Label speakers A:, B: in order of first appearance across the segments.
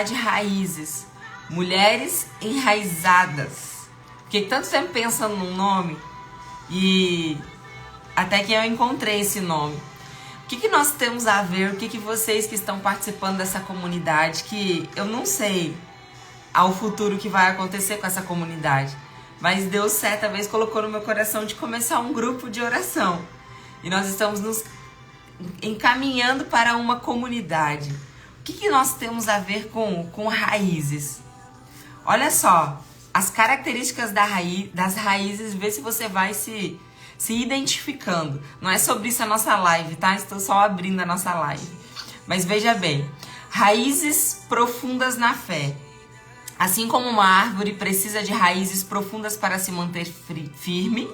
A: de raízes, mulheres enraizadas. Porque tanto tempo pensando num nome e até que eu encontrei esse nome. O que nós temos a ver? O que vocês que estão participando dessa comunidade, que eu não sei ao futuro que vai acontecer com essa comunidade, mas Deus certa vez colocou no meu coração de começar um grupo de oração. E nós estamos nos encaminhando para uma comunidade. O que nós temos a ver com raízes? Olha só, as características das raízes, vê se você vai se identificando. Não é sobre isso a nossa live, tá? Estou só abrindo a nossa live. Mas veja bem, raízes profundas na fé. Assim como uma árvore precisa de raízes profundas para se manter firme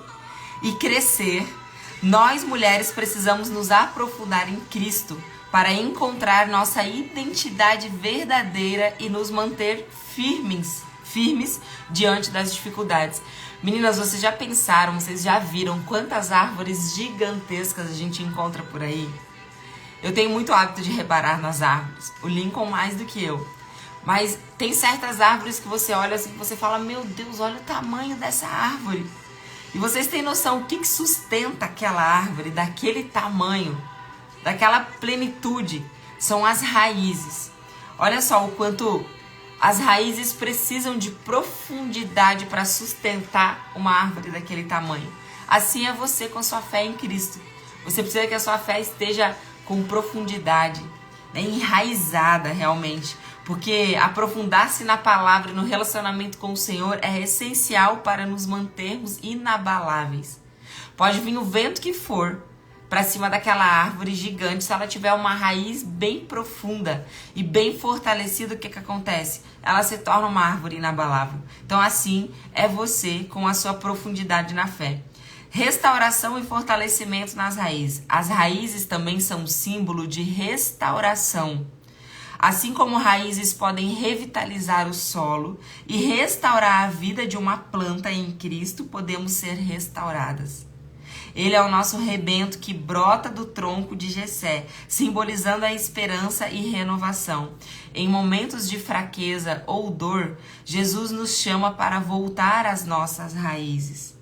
A: e crescer, nós mulheres precisamos nos aprofundar em Cristo para encontrar nossa identidade verdadeira e nos manter firmes diante das dificuldades. Meninas, vocês já pensaram, vocês já viram quantas árvores gigantescas a gente encontra por aí? Eu tenho muito hábito de reparar nas árvores, o Lincoln mais do que eu. Mas tem certas árvores que você olha assim, que você fala, meu Deus, olha o tamanho dessa árvore. E vocês têm noção o que sustenta aquela árvore daquele tamanho, daquela plenitude? São as raízes. Olha só o quanto as raízes precisam de profundidade para sustentar uma árvore daquele tamanho. Assim é você com sua fé em Cristo. Você precisa que a sua fé esteja com profundidade, né, enraizada realmente. Porque aprofundar-se na palavra e no relacionamento com o Senhor é essencial para nos mantermos inabaláveis. Pode vir o vento que for para cima daquela árvore gigante, se ela tiver uma raiz bem profunda e bem fortalecida, o que acontece? Ela se torna uma árvore inabalável. Então assim é você com a sua profundidade na fé. Restauração e fortalecimento nas raízes. As raízes também são símbolo de restauração. Assim como raízes podem revitalizar o solo e restaurar a vida de uma planta em Cristo, podemos ser restauradas. Ele é o nosso rebento que brota do tronco de Jessé, simbolizando a esperança e renovação. Em momentos de fraqueza ou dor, Jesus nos chama para voltar às nossas raízes.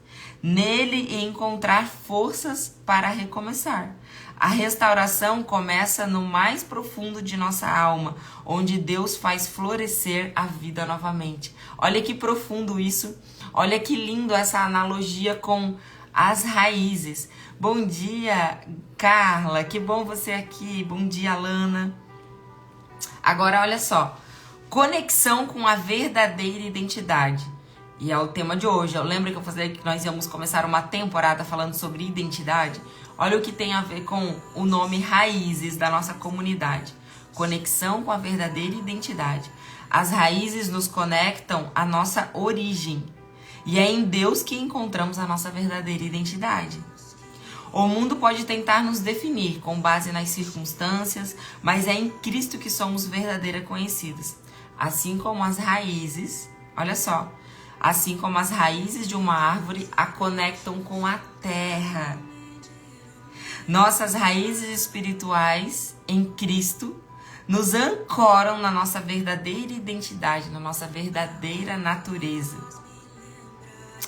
A: Nele encontrar forças para recomeçar. A restauração começa no mais profundo de nossa alma, onde Deus faz florescer a vida novamente. Olha que profundo isso. Olha que lindo essa analogia com as raízes. Bom dia, Carla. Que bom você aqui. Bom dia, Lana. Agora, olha só. Conexão com a verdadeira identidade. E é o tema de hoje. Eu lembro que eu falei que nós íamos começar uma temporada falando sobre identidade. Olha o que tem a ver com o nome Raízes da nossa comunidade. Conexão com a verdadeira identidade. As raízes nos conectam à nossa origem. E é em Deus que encontramos a nossa verdadeira identidade. O mundo pode tentar nos definir com base nas circunstâncias, mas é em Cristo que somos verdadeiras conhecidas. Assim como as raízes, olha só, assim como as raízes de uma árvore a conectam com a terra. Nossas raízes espirituais em Cristo nos ancoram na nossa verdadeira identidade, na nossa verdadeira natureza.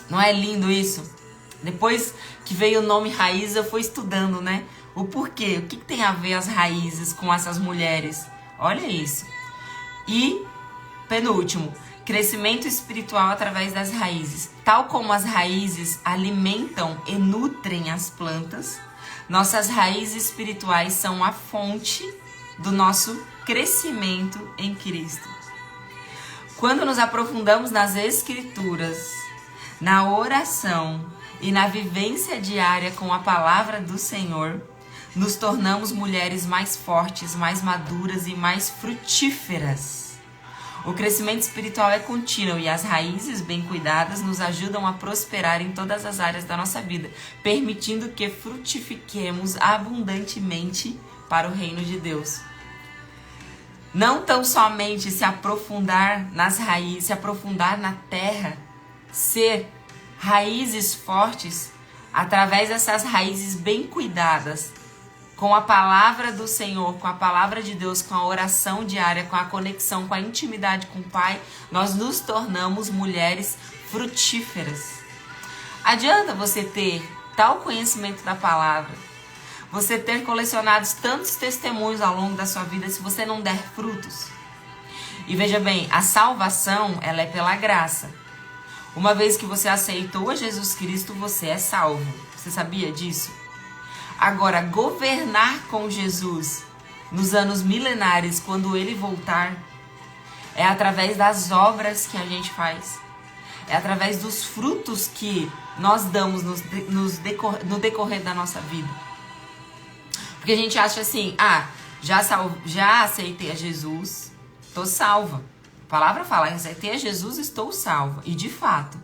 A: Não é lindo isso? Depois que veio o nome raiz, eu fui estudando, né? O porquê, o que tem a ver as raízes com essas mulheres? Olha isso. E, penúltimo, crescimento espiritual através das raízes. Tal como as raízes alimentam e nutrem as plantas, nossas raízes espirituais são a fonte do nosso crescimento em Cristo. Quando nos aprofundamos nas Escrituras, na oração e na vivência diária com a palavra do Senhor, nos tornamos mulheres mais fortes, mais maduras e mais frutíferas. O crescimento espiritual é contínuo e as raízes bem cuidadas nos ajudam a prosperar em todas as áreas da nossa vida, permitindo que frutifiquemos abundantemente para o reino de Deus. Não tão somente se aprofundar nas raízes, se aprofundar na terra, ser raízes fortes, através dessas raízes bem cuidadas, com a palavra do Senhor, com a palavra de Deus, com a oração diária, com a conexão, com a intimidade com o Pai, nós nos tornamos mulheres frutíferas. Adianta você ter tal conhecimento da palavra, você ter colecionado tantos testemunhos ao longo da sua vida, se você não der frutos. E veja bem, a salvação, ela é pela graça. Uma vez que você aceitou a Jesus Cristo, você é salvo. Você sabia disso? Agora, governar com Jesus nos anos milenares, quando Ele voltar, é através das obras que a gente faz. É através dos frutos que nós damos no decorrer da nossa vida. Porque a gente acha assim, já aceitei a Jesus, estou salva. A palavra fala, aceitei a Jesus, estou salva. E de fato,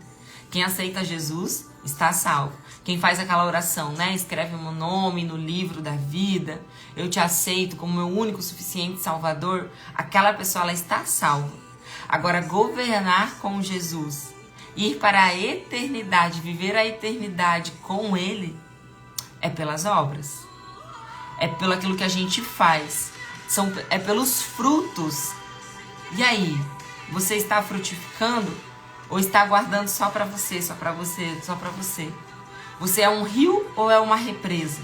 A: quem aceita Jesus está salvo. Quem faz aquela oração, né? Escreve o meu nome no livro da vida, eu te aceito como meu único, suficiente Salvador. Aquela pessoa, ela está salva. Agora, governar com Jesus, ir para a eternidade, viver a eternidade com Ele, é pelas obras. É pelo aquilo que a gente faz. É pelos frutos. E aí, você está frutificando ou está guardando só para você, só para você, só para você? Você é um rio ou é uma represa?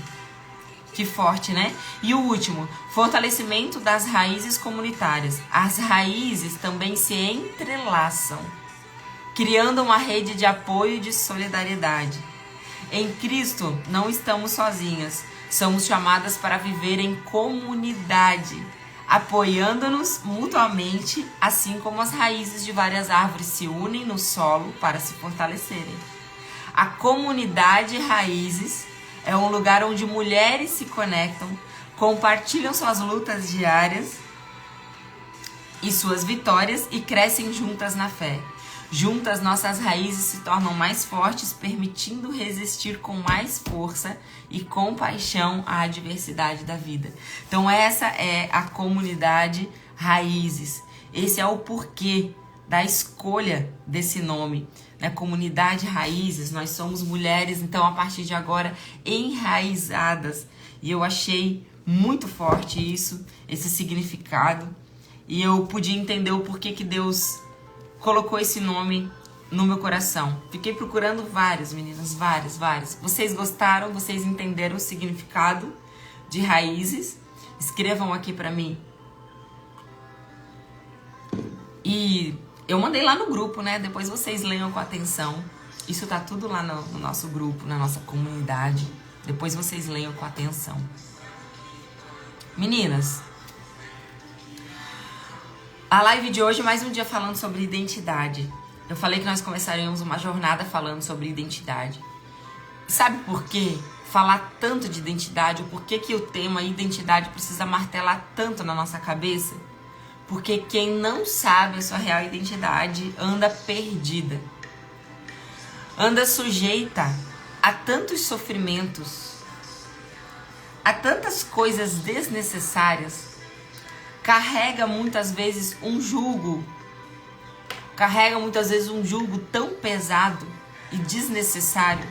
A: Que forte, né? E o último, fortalecimento das raízes comunitárias. As raízes também se entrelaçam, criando uma rede de apoio e de solidariedade. Em Cristo não estamos sozinhas, somos chamadas para viver em comunidade, apoiando-nos mutuamente, assim como as raízes de várias árvores se unem no solo para se fortalecerem. A comunidade Raízes é um lugar onde mulheres se conectam, compartilham suas lutas diárias e suas vitórias e crescem juntas na fé. Juntas, nossas raízes se tornam mais fortes, permitindo resistir com mais força e compaixão à adversidade da vida. Então essa é a comunidade Raízes. Esse é o porquê da escolha desse nome, né? Comunidade Raízes, nós somos mulheres, então a partir de agora enraizadas. E eu achei muito forte isso, esse significado. E eu pude entender o porquê que Deus colocou esse nome no meu coração. Fiquei procurando várias, meninas, várias. Vocês gostaram? Vocês entenderam o significado de raízes? Escrevam aqui pra mim. E eu mandei lá no grupo, né? Depois vocês leiam com atenção. Isso tá tudo lá no nosso grupo, na nossa comunidade. Depois vocês leiam com atenção. Meninas, a live de hoje é mais um dia falando sobre identidade. Eu falei que nós começaríamos uma jornada falando sobre identidade. Sabe por quê? Falar tanto de identidade, ou por que que o tema identidade precisa martelar tanto na nossa cabeça? Porque quem não sabe a sua real identidade anda perdida. Anda sujeita a tantos sofrimentos, a tantas coisas desnecessárias. Carrega muitas vezes um jugo tão pesado e desnecessário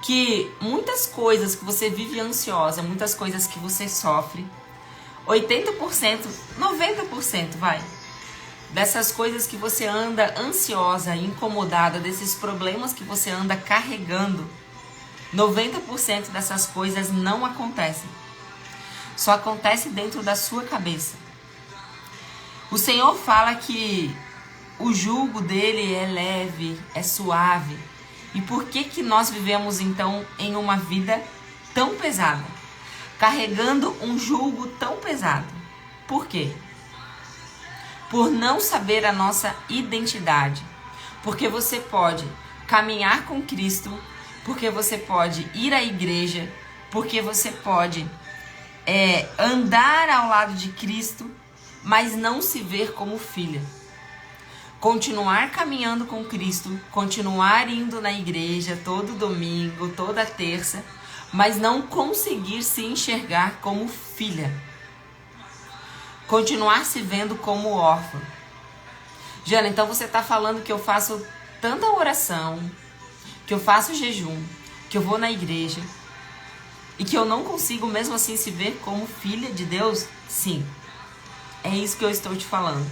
A: que muitas coisas que você vive ansiosa, muitas coisas que você sofre, 80%, 90% dessas coisas que você anda ansiosa, incomodada, desses problemas que você anda carregando, 90% dessas coisas não acontecem. Só acontece dentro da sua cabeça. O Senhor fala que o jugo dele é leve, é suave. E por que que nós vivemos então em uma vida tão pesada? Carregando um jugo tão pesado. Por quê? Por não saber a nossa identidade. Porque você pode caminhar com Cristo, porque você pode ir à igreja, porque você pode andar ao lado de Cristo, mas não se ver como filha. Continuar caminhando com Cristo, continuar indo na igreja todo domingo, toda terça, mas não conseguir se enxergar como filha. Continuar se vendo como órfã. Jana, então você está falando que eu faço tanta oração, que eu faço jejum, que eu vou na igreja, E que eu não consigo mesmo assim se ver como filha de Deus? Sim. É isso que eu estou te falando.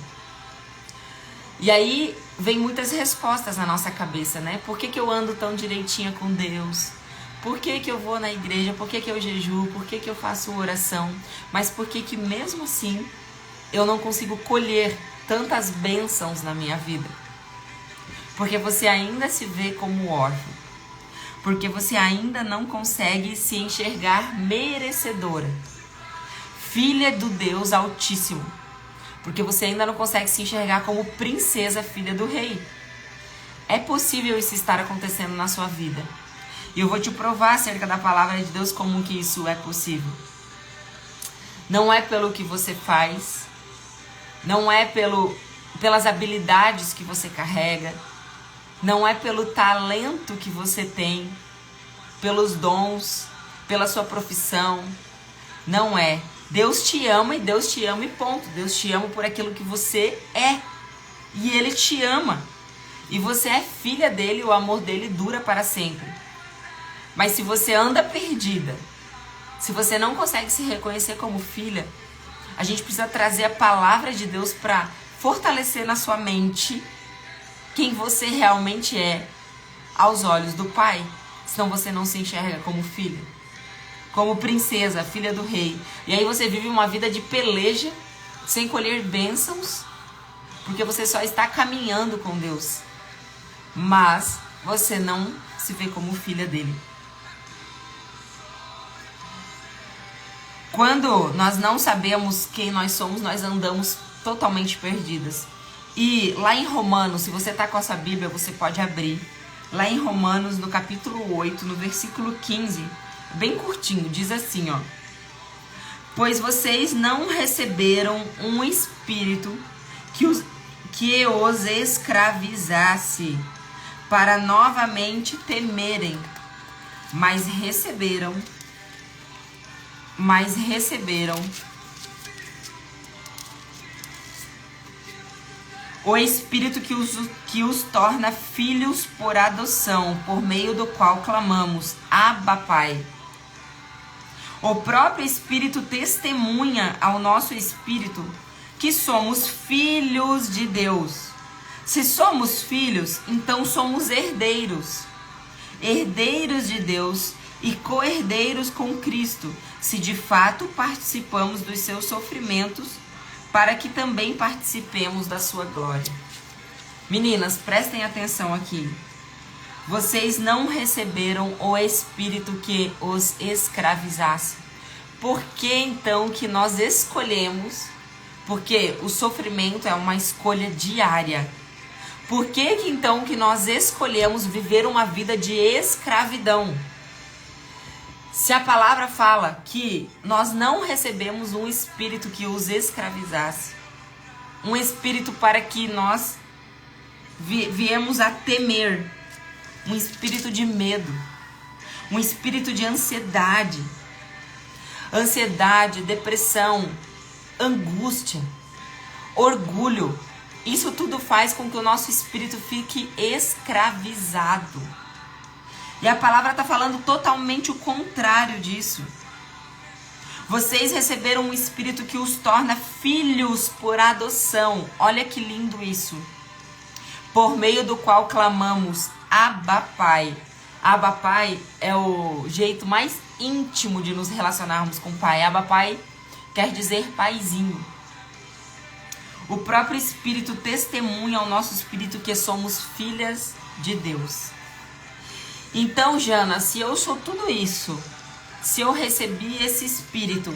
A: E aí vem muitas respostas na nossa cabeça, né? Por que eu ando tão direitinha com Deus? Por que eu vou na igreja? Por que eu jejuo? Por que eu faço oração? Mas por que mesmo assim eu não consigo colher tantas bênçãos na minha vida? Porque você ainda se vê como órfão. Porque você ainda não consegue se enxergar merecedora. Filha do Deus Altíssimo. Porque você ainda não consegue se enxergar como princesa, filha do rei. É possível isso estar acontecendo na sua vida. E eu vou te provar acerca da palavra de Deus como que isso é possível. Não é pelo que você faz. Não é pelas habilidades que você carrega. Não é pelo talento que você tem. Pelos dons. Pela sua profissão. Não é. Deus te ama e ponto. Deus te ama por aquilo que você é. E Ele te ama. E você é filha dele, o amor dele dura para sempre. Mas se você anda perdida, se você não consegue se reconhecer como filha, a gente precisa trazer a palavra de Deus para fortalecer na sua mente quem você realmente é aos olhos do Pai. Senão você não se enxerga como filha. Como princesa, filha do rei. E aí você vive uma vida de peleja, sem colher bênçãos, porque você só está caminhando com Deus. Mas você não se vê como filha dele. Quando nós não sabemos quem nós somos, nós andamos totalmente perdidas. E lá em Romanos, se você está com a sua Bíblia, você pode abrir. Lá em Romanos, no capítulo 8, no versículo 15... bem curtinho, diz assim, ó. Pois vocês não receberam um espírito que os escravizasse para novamente temerem, mas receberam o Espírito que os torna filhos por adoção, por meio do qual clamamos, Abba, Pai. O próprio Espírito testemunha ao nosso espírito que somos filhos de Deus. Se somos filhos, então somos herdeiros. Herdeiros de Deus e co-herdeiros com Cristo, se de fato participamos dos seus sofrimentos, para que também participemos da sua glória. Meninas, prestem atenção aqui. Vocês não receberam o Espírito que os escravizasse. Por que então que nós escolhemos? Porque o sofrimento é uma escolha diária. Por que então que nós escolhemos viver uma vida de escravidão? Se a palavra fala que nós não recebemos um espírito que os escravizasse, um espírito para que nós viemos a temer, um espírito de medo, um espírito de ansiedade, depressão, angústia, orgulho, isso tudo faz com que o nosso espírito fique escravizado. E a palavra está falando totalmente o contrário disso. Vocês receberam um espírito que os torna filhos por adoção. Olha que lindo isso. Por meio do qual clamamos, Abba, Pai. Abba, Pai é o jeito mais íntimo de nos relacionarmos com o Pai. Abba, Pai quer dizer paizinho. O próprio Espírito testemunha ao nosso espírito que somos filhas de Deus. Então, Jana, se eu sou tudo isso, se eu recebi esse espírito,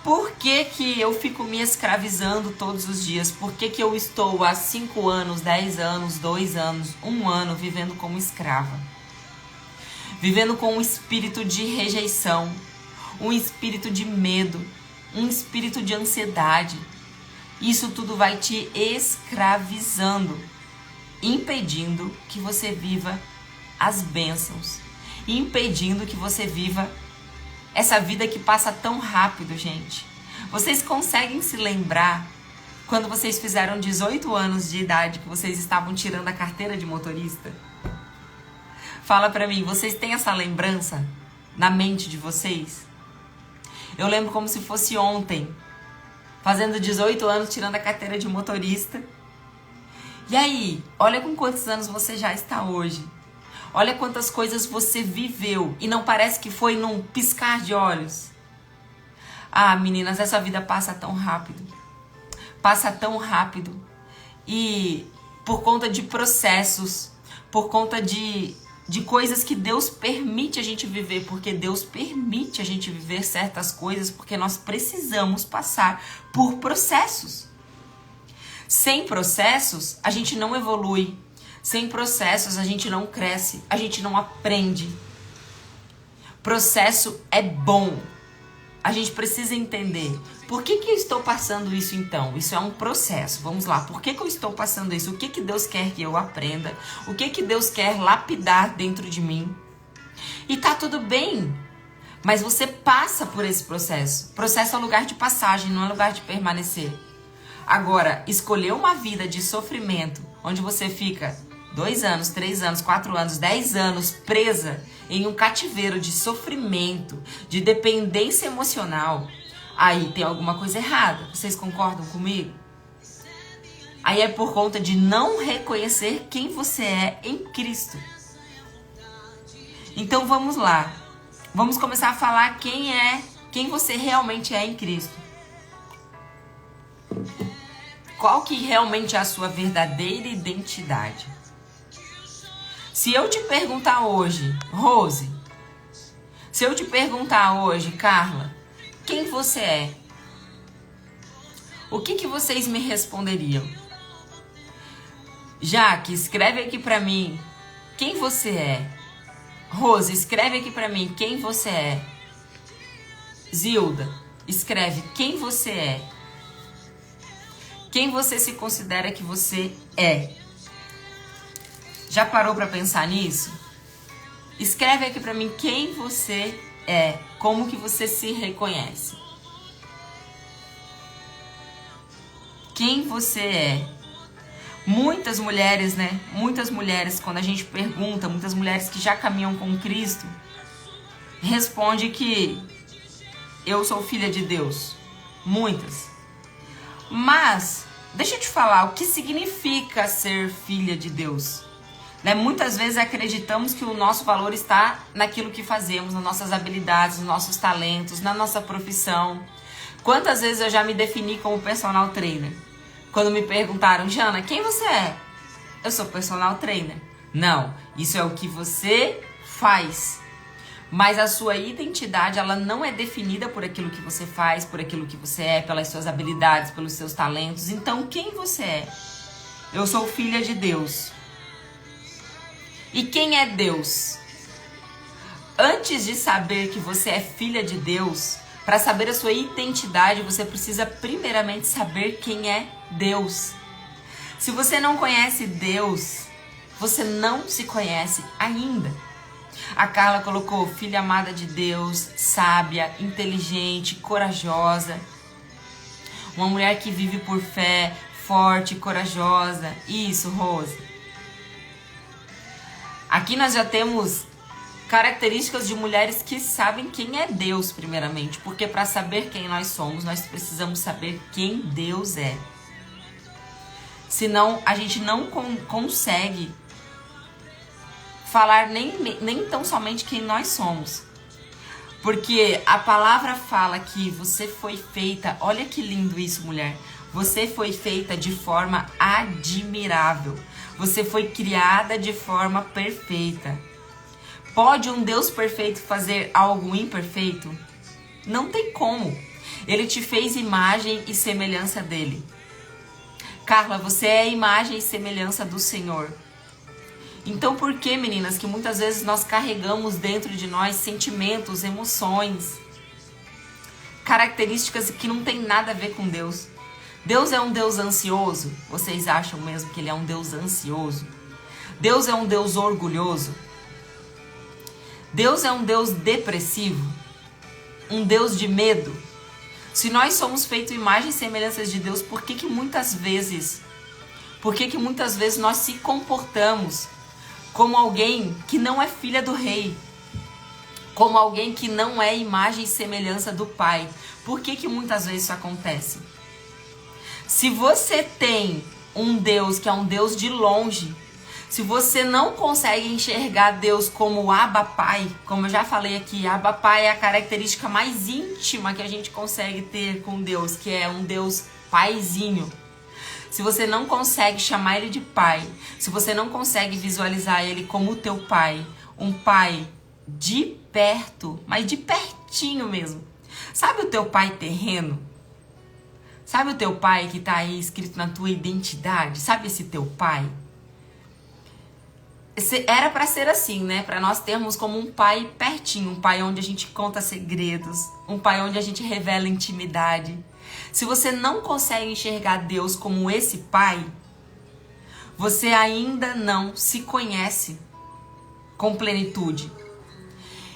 A: por que que eu fico me escravizando todos os dias? Por que que eu estou há 5 anos, 10 anos, 2 anos, 1 ano vivendo como escrava? Vivendo com um espírito de rejeição, um espírito de medo, um espírito de ansiedade. Isso tudo vai te escravizando, impedindo que você viva as bênçãos, impedindo que você viva essa vida que passa tão rápido, gente. Vocês conseguem se lembrar quando vocês fizeram 18 anos de idade, que vocês estavam tirando a carteira de motorista? Fala pra mim, vocês têm essa lembrança? na mente de vocês? Eu lembro como se fosse ontem, fazendo 18 anos, tirando a carteira de motorista. E aí, olha com quantos anos você já está hoje. Olha quantas coisas você viveu e não parece que foi num piscar de olhos. Ah, meninas, essa vida passa tão rápido. Passa tão rápido. E por conta de processos, por conta de coisas que Deus permite a gente viver, porque Deus permite a gente viver certas coisas, porque nós precisamos passar por processos. Sem processos, a gente não evolui. Sem processos, a gente não cresce, a gente não aprende. Processo é bom. A gente precisa entender. Por que eu estou passando isso então? Isso é um processo. Vamos lá. Por que eu estou passando isso? O que Deus quer que eu aprenda? O que Deus quer lapidar dentro de mim? E tá tudo bem. Mas você passa por esse processo. Processo é lugar de passagem, não é lugar de permanecer. Agora, escolher uma vida de sofrimento, onde você fica 2 anos, 3 anos, 4 anos, 10 anos presa em um cativeiro de sofrimento, de dependência emocional, aí tem alguma coisa errada. Vocês concordam comigo? Aí é por conta de não reconhecer quem você é em Cristo. Então vamos lá. Vamos começar a falar quem você realmente é em Cristo. Qual que realmente é a sua verdadeira identidade? Se eu te perguntar hoje, Rose, se eu te perguntar hoje, Carla, quem você é? O que vocês me responderiam? Jaque, escreve aqui pra mim quem você é. Rose, escreve aqui pra mim quem você é. Zilda, escreve quem você é. Quem você se considera que você é? Já parou pra pensar nisso? Escreve aqui pra mim quem você é, como que você se reconhece. Quem você é? Muitas mulheres, né? Muitas mulheres, quando a gente pergunta, muitas mulheres que já caminham com Cristo, responde que eu sou filha de Deus. Muitas. Mas, deixa eu te falar, o que significa ser filha de Deus? Né? Muitas vezes acreditamos que o nosso valor está naquilo que fazemos, nas nossas habilidades, nos nossos talentos, na nossa profissão. Quantas vezes eu já me defini como personal trainer? Quando me perguntaram, Jana, quem você é? Eu sou personal trainer. Não, isso é o que você faz. Mas a sua identidade, ela não é definida por aquilo que você faz, por aquilo que você é, pelas suas habilidades, pelos seus talentos. Então, quem você é? Eu sou filha de Deus. E quem é Deus? Antes de saber que você é filha de Deus, para saber a sua identidade, você precisa primeiramente saber quem é Deus. Se você não conhece Deus, você não se conhece ainda. A Carla colocou filha amada de Deus, sábia, inteligente, corajosa. Uma mulher que vive por fé, forte, corajosa. Isso, Rose. Aqui nós já temos características de mulheres que sabem quem é Deus, primeiramente. Porque para saber quem nós somos, nós precisamos saber quem Deus é. Senão, a gente não consegue falar nem tão somente quem nós somos. Porque a palavra fala que você foi feita, olha que lindo isso, mulher. Você foi feita de forma admirável. Você foi criada de forma perfeita. Pode um Deus perfeito fazer algo imperfeito? Não tem como. Ele te fez imagem e semelhança dele. Carla, você é a imagem e semelhança do Senhor. Então por que, meninas, que muitas vezes nós carregamos dentro de nós sentimentos, emoções, características que não tem nada a ver com Deus? Deus é um Deus ansioso? Vocês acham mesmo que ele é um Deus ansioso? Deus é um Deus orgulhoso? Deus é um Deus depressivo? Um Deus de medo? Se nós somos feitos imagens e semelhanças de Deus, por que muitas vezes nós se comportamos como alguém que não é filha do rei? como alguém que não é imagem e semelhança do Pai. Por que muitas vezes isso acontece? Se você tem um Deus que é um Deus de longe, se você não consegue enxergar Deus como Abba Pai, como eu já falei aqui, Abba Pai é a característica mais íntima que a gente consegue ter com Deus, que é um Deus paizinho. Se você não consegue chamar Ele de Pai, se você não consegue visualizar Ele como o teu Pai, um Pai de perto, mas de pertinho mesmo. Sabe o teu pai terreno? Sabe o teu pai que tá aí escrito na tua identidade? Sabe esse teu pai? Era pra ser assim, né? Pra nós termos como um pai pertinho, um pai onde a gente conta segredos, um pai onde a gente revela intimidade. Se você não consegue enxergar Deus como esse pai, você ainda não se conhece com plenitude.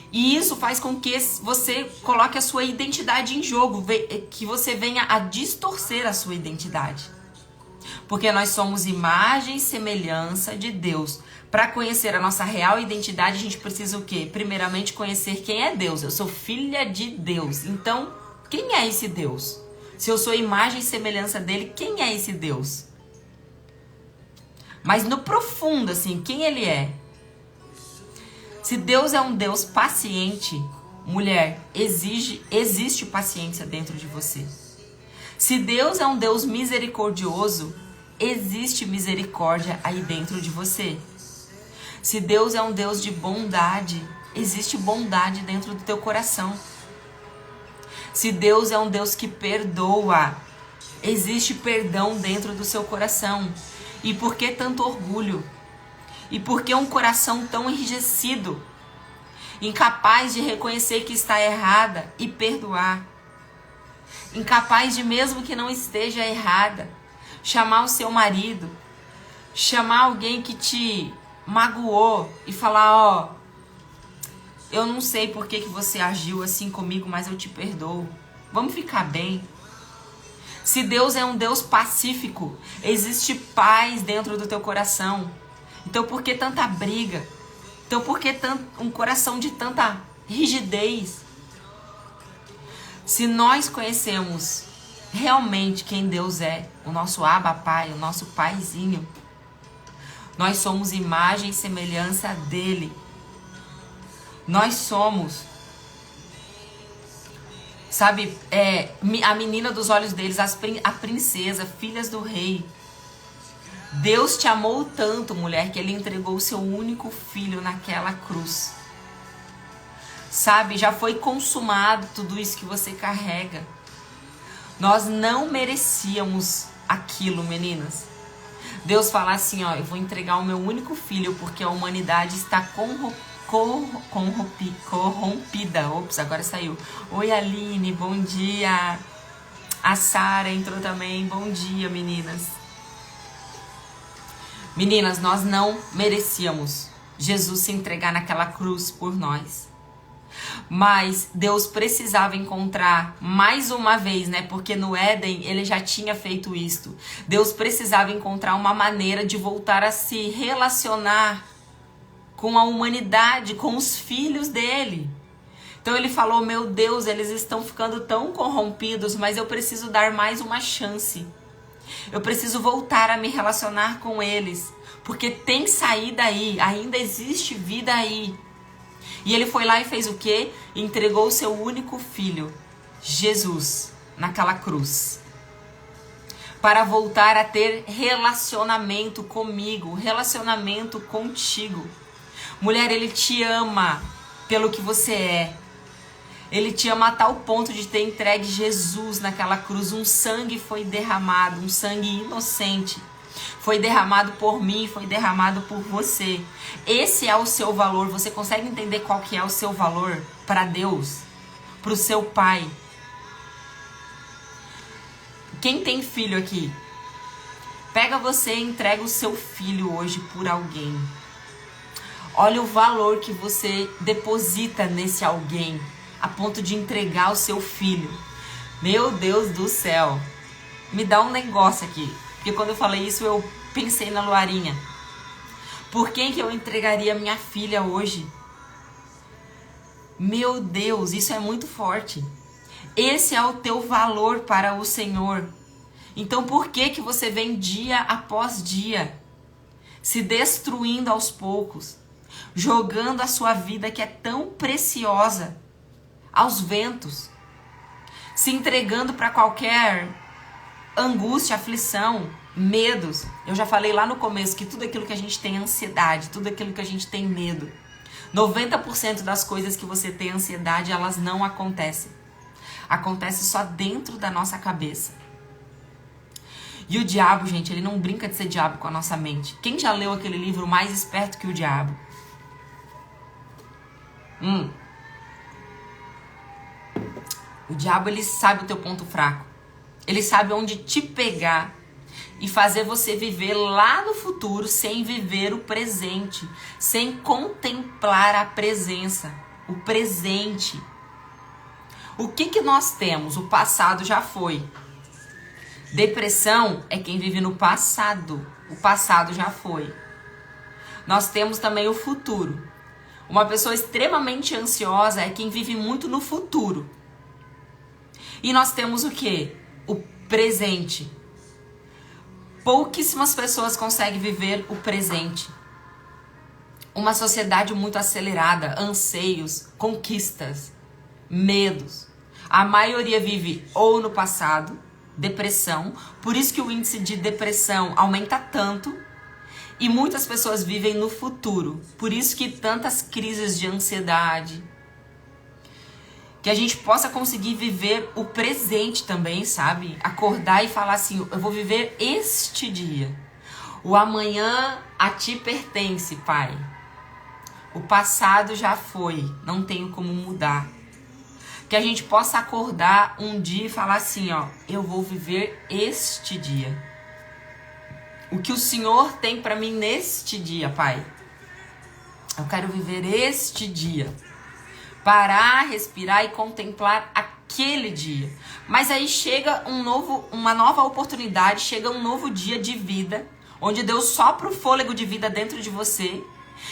A: E isso faz com que você coloque a sua identidade em jogo, que você venha a distorcer a sua identidade. Porque nós somos imagem e semelhança de Deus. Para conhecer a nossa real identidade, a gente precisa o quê? Primeiramente conhecer quem é Deus. Eu sou filha de Deus. Então, quem é esse Deus? Se eu sou imagem e semelhança dele, quem é esse Deus? Mas no profundo, assim, quem ele é? Se Deus é um Deus paciente, mulher, existe paciência dentro de você. Se Deus é um Deus misericordioso, existe misericórdia aí dentro de você. Se Deus é um Deus de bondade, existe bondade dentro do teu coração. Se Deus é um Deus que perdoa, existe perdão dentro do seu coração. E por que tanto orgulho? E por que um coração tão enrijecido, incapaz de reconhecer que está errada e perdoar? Incapaz de, mesmo que não esteja errada, chamar o seu marido, chamar alguém que te magoou e falar, ó, eu não sei por que você agiu assim comigo, mas eu te perdoo. Vamos ficar bem. Se Deus é um Deus pacífico, existe paz dentro do teu coração. Então por que tanta briga? Então por que um coração de tanta rigidez? Se nós conhecemos realmente quem Deus é, o nosso Abba Pai, o nosso Paizinho, nós somos imagem e semelhança dele. Nós somos, sabe, a menina dos olhos deles, a princesa, filhas do rei. Deus te amou tanto, mulher, que ele entregou o seu único filho naquela cruz. Sabe, já foi consumado tudo isso que você carrega. Nós não merecíamos aquilo, meninas. Deus fala assim, ó, eu vou entregar o meu único filho porque a humanidade está corrompida. Ops, agora saiu. Oi, Aline, bom dia. A Sara entrou também, bom dia, meninas. Meninas, nós não merecíamos Jesus se entregar naquela cruz por nós. Mas Deus precisava encontrar mais uma vez, né? Porque no Éden ele já tinha feito isto. Deus precisava encontrar uma maneira de voltar a se relacionar com a humanidade, com os filhos dele. Então ele falou, meu Deus, eles estão ficando tão corrompidos, mas eu preciso dar mais uma chance. Eu preciso voltar a me relacionar com eles, porque tem saída aí, ainda existe vida aí. E ele foi lá e fez o quê? Entregou o seu único filho, Jesus, naquela cruz. Para voltar a ter relacionamento comigo, relacionamento contigo. Mulher, ele te ama pelo que você é. Ele te ama a tal ponto de ter entregue Jesus naquela cruz. Um sangue foi derramado, um sangue inocente. Foi derramado por mim, foi derramado por você. Esse é o seu valor. Você consegue entender qual que é o seu valor para Deus? Para o seu Pai? Quem tem filho aqui? Pega você e entrega o seu filho hoje por alguém. Olha o valor que você deposita nesse alguém, a ponto de entregar o seu filho. Meu Deus do céu. Me dá um negócio aqui. Porque quando eu falei isso, eu pensei na Luarinha. Por quem que eu entregaria minha filha hoje? Meu Deus, isso é muito forte. Esse é o teu valor para o Senhor. Então por que que você vem dia após dia se destruindo aos poucos, jogando a sua vida que é tão preciosa aos ventos, se entregando para qualquer angústia, aflição, medos? Eu já falei lá no começo que tudo aquilo que a gente tem ansiedade, tudo aquilo que a gente tem medo, 90% das coisas que você tem ansiedade, elas não acontecem. Acontece só dentro da nossa cabeça. E o diabo, gente, ele não brinca de ser diabo com a nossa mente. Quem já leu aquele livro Mais Esperto que o Diabo? O diabo, ele sabe o teu ponto fraco. Ele sabe onde te pegar e fazer você viver lá no futuro sem viver o presente, sem contemplar a presença, o presente. O que nós temos? O passado já foi. Depressão é quem vive no passado. O passado já foi. Nós temos também o futuro. Uma pessoa extremamente ansiosa é quem vive muito no futuro. E nós temos o quê? O presente. Pouquíssimas pessoas conseguem viver o presente. Uma sociedade muito acelerada, anseios, conquistas, medos. A maioria vive ou no passado, depressão, por isso que o índice de depressão aumenta tanto, e muitas pessoas vivem no futuro, por isso que tantas crises de ansiedade. Que a gente possa conseguir viver o presente também, sabe? Acordar e falar assim, eu vou viver este dia. O amanhã a ti pertence, Pai. O passado já foi, não tenho como mudar. Que a gente possa acordar um dia e falar assim, ó, eu vou viver este dia. O que o Senhor tem para mim neste dia, Pai. Eu quero viver este dia. Parar, respirar e contemplar aquele dia. Mas aí chega uma nova oportunidade, chega um novo dia de vida, onde Deus sopra o fôlego de vida dentro de você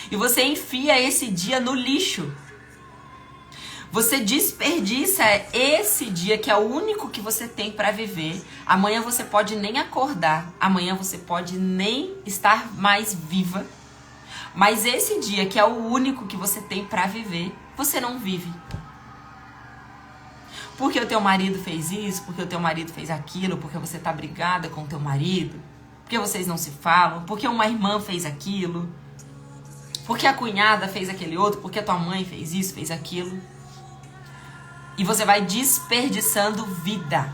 A: e você enfia esse dia no lixo. Você desperdiça esse dia que é o único que você tem para viver. Amanhã você pode nem acordar, amanhã você pode nem estar mais viva. Mas esse dia que é o único que você tem para viver, você não vive. Porque o teu marido fez isso, porque o teu marido fez aquilo, porque você tá brigada com o teu marido, porque vocês não se falam, porque uma irmã fez aquilo, porque a cunhada fez aquele outro, porque a tua mãe fez isso, fez aquilo. E você vai desperdiçando vida.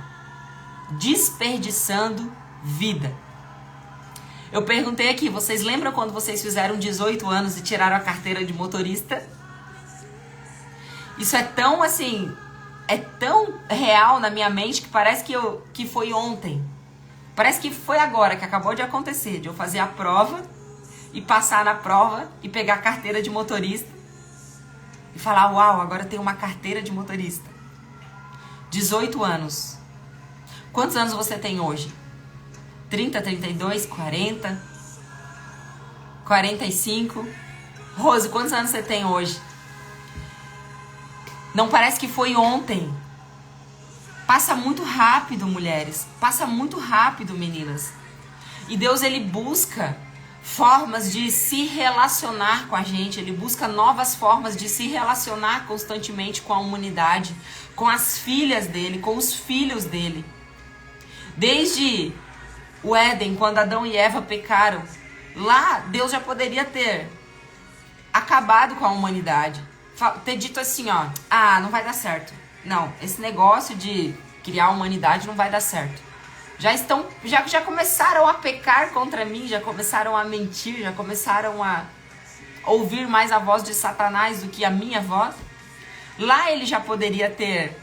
A: Desperdiçando vida. Eu perguntei aqui, vocês lembram quando vocês fizeram 18 anos e tiraram a carteira de motorista? Isso é tão assim, é tão real na minha mente que parece que foi ontem. Parece que foi agora, que acabou de acontecer, de eu fazer a prova e passar na prova e pegar a carteira de motorista. E falar, uau, agora eu tenho uma carteira de motorista. 18 anos. Quantos anos você tem hoje? 30, 32, 40? 45? Rose, quantos anos você tem hoje? Não parece que foi ontem. Passa muito rápido, mulheres. Passa muito rápido, meninas. E Deus, ele busca formas de se relacionar com a gente. Ele busca novas formas de se relacionar constantemente com a humanidade, com as filhas dele, com os filhos dele. Desde o Éden, quando Adão e Eva pecaram, lá Deus já poderia ter acabado com a humanidade. Ter dito assim, ó, não vai dar certo. Não, esse negócio de criar a humanidade não vai dar certo. Já começaram a pecar contra mim, já começaram a mentir, já começaram a ouvir mais a voz de Satanás do que a minha voz. Lá ele já poderia ter